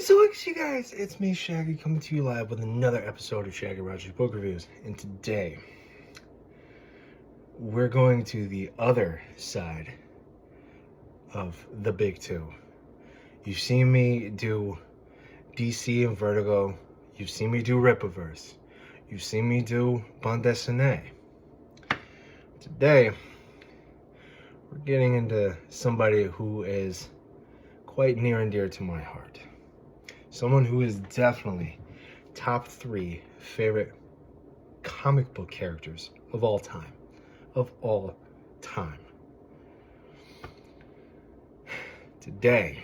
So, you guys, it's me, Shaggy, coming to you live with another episode of Shaggy Rogers Book Reviews. And today, we're going to the other side of the big two. You've seen me do DC and Vertigo. You've seen me do Rippaverse. You've seen me do Bande Dessinée. Today, we're getting into somebody who is quite near and dear to my heart. Someone who is definitely top 3 favorite comic book characters of all time. Of all time. Today,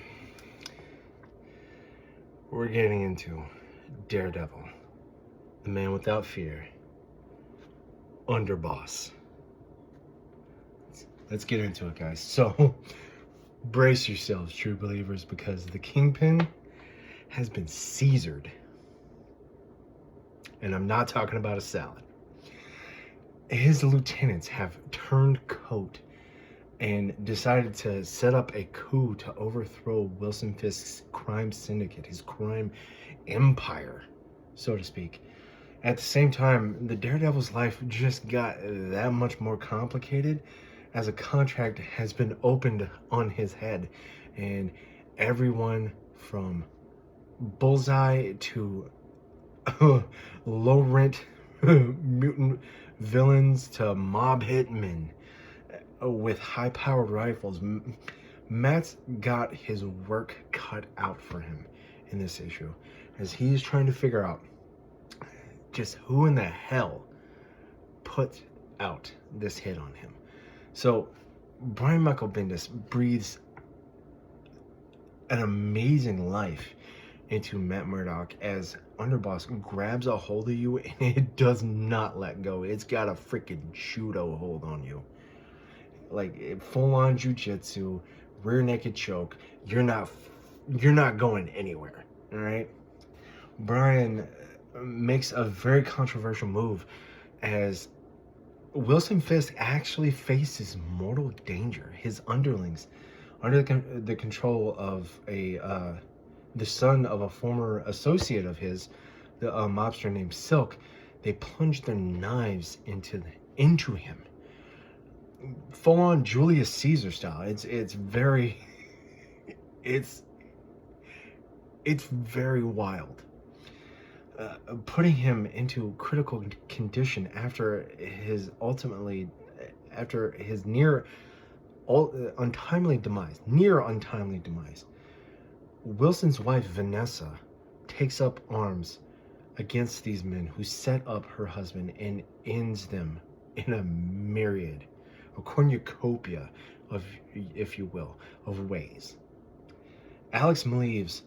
we're getting into Daredevil, the man without fear, Underboss. Let's get into it, guys. So, brace yourselves, true believers, because the Kingpin has been Caesared. And I'm not talking about a salad. His lieutenants have turned coat and decided to set up a coup to overthrow Wilson Fisk's crime syndicate, his crime empire, so to speak. At the same time, the Daredevil's life just got that much more complicated as a contract has been opened on his head, and everyone from Bullseye to low rent mutant villains to mob hitmen with high powered rifles. Matt's got his work cut out for him in this issue as he's trying to figure out just who in the hell put out this hit on him. So Brian Michael Bendis breathes an amazing life into Matt Murdock as Underboss grabs a hold of you and it does not let go. It's got a freaking judo hold on you. Like full-on jujitsu, rear naked choke. You're not going anywhere, all right? Brian makes a very controversial move as Wilson Fisk actually faces mortal danger. His underlings, under the control of the son of a former associate of his, the mobster named Silk, they plunged their knives into him, full on Julius Caesar style. It's very wild. Putting him into critical condition after his near untimely demise. Wilson's wife, Vanessa, takes up arms against these men who set up her husband and ends them in a cornucopia of, if you will, of ways. Alex Maleev's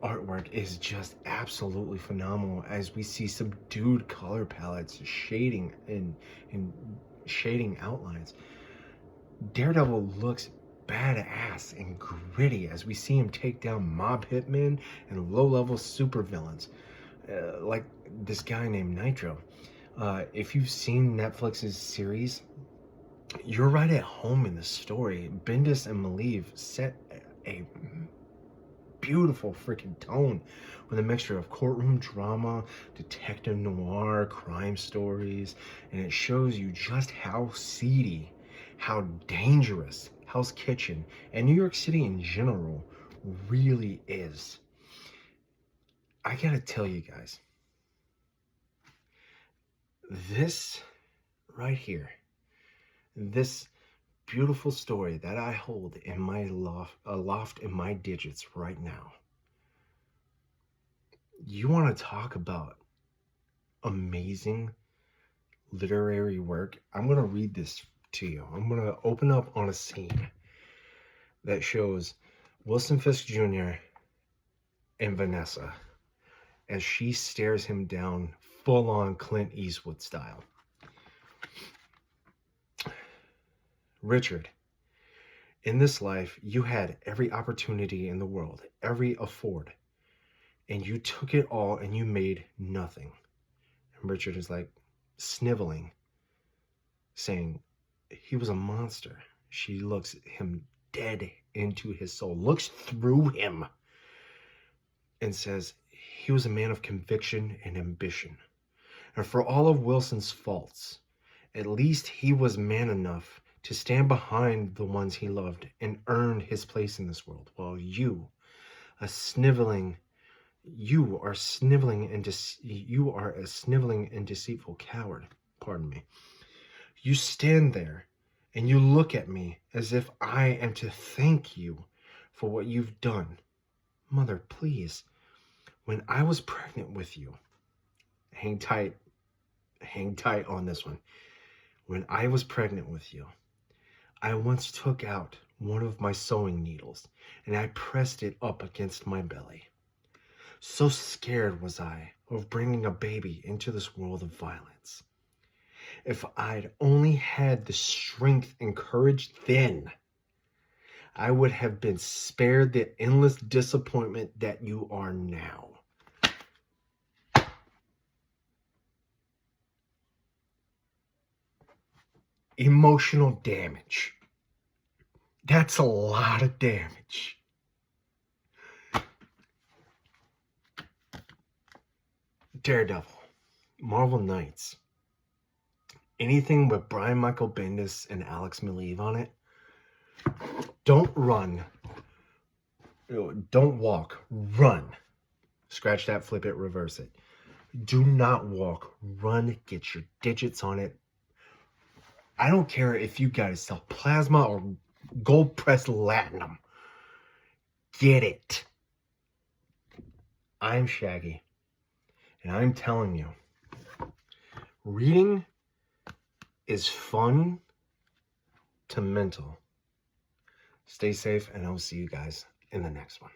artwork is just absolutely phenomenal as we see subdued color palettes, shading and shading outlines. Daredevil looks badass and gritty as we see him take down mob hitmen and low-level supervillains, like this guy named Nitro. If you've seen Netflix's series, you're right at home in the story. Bendis and Maleev set a beautiful freaking tone with a mixture of courtroom drama, detective noir, crime stories, and it shows you just how seedy, how dangerous Hell's Kitchen and New York City in general really is. I gotta tell you guys, this right here, this beautiful story that I hold in my aloft in my digits right now. You want to talk about amazing literary work? I'm going to read this to you. I'm going to open up on a scene that shows Wilson Fisk Jr. and Vanessa as she stares him down full-on Clint Eastwood style. Richard, in this life, you had every opportunity in the world, every afford, and you took it all and you made nothing. And Richard is like sniveling, saying he was a monster. She looks him dead into his soul, looks through him, and says he was a man of conviction and ambition. And for all of Wilson's faults, at least he was man enough to stand behind the ones he loved and earn his place in this world. While you are a sniveling and deceitful coward. Pardon me. You stand there and you look at me as if I am to thank you for what you've done. Mother, please, when I was pregnant with you, hang tight on this one. When I was pregnant with you, I once took out one of my sewing needles and I pressed it up against my belly. So scared was I of bringing a baby into this world of violence. If I'd only had the strength and courage then, I would have been spared the endless disappointment that you are now. Emotional damage. That's a lot of damage. Daredevil, Marvel Knights. Anything with Brian Michael Bendis and Alex Maleev on it. Don't run. Don't walk. Run. Scratch that, flip it, reverse it. Do not walk. Run. Get your digits on it. I don't care if you guys sell plasma or gold pressed latinum. Get it. I'm Shaggy. And I'm telling you, reading is fun to mental. Stay safe, and I'll see you guys in the next one.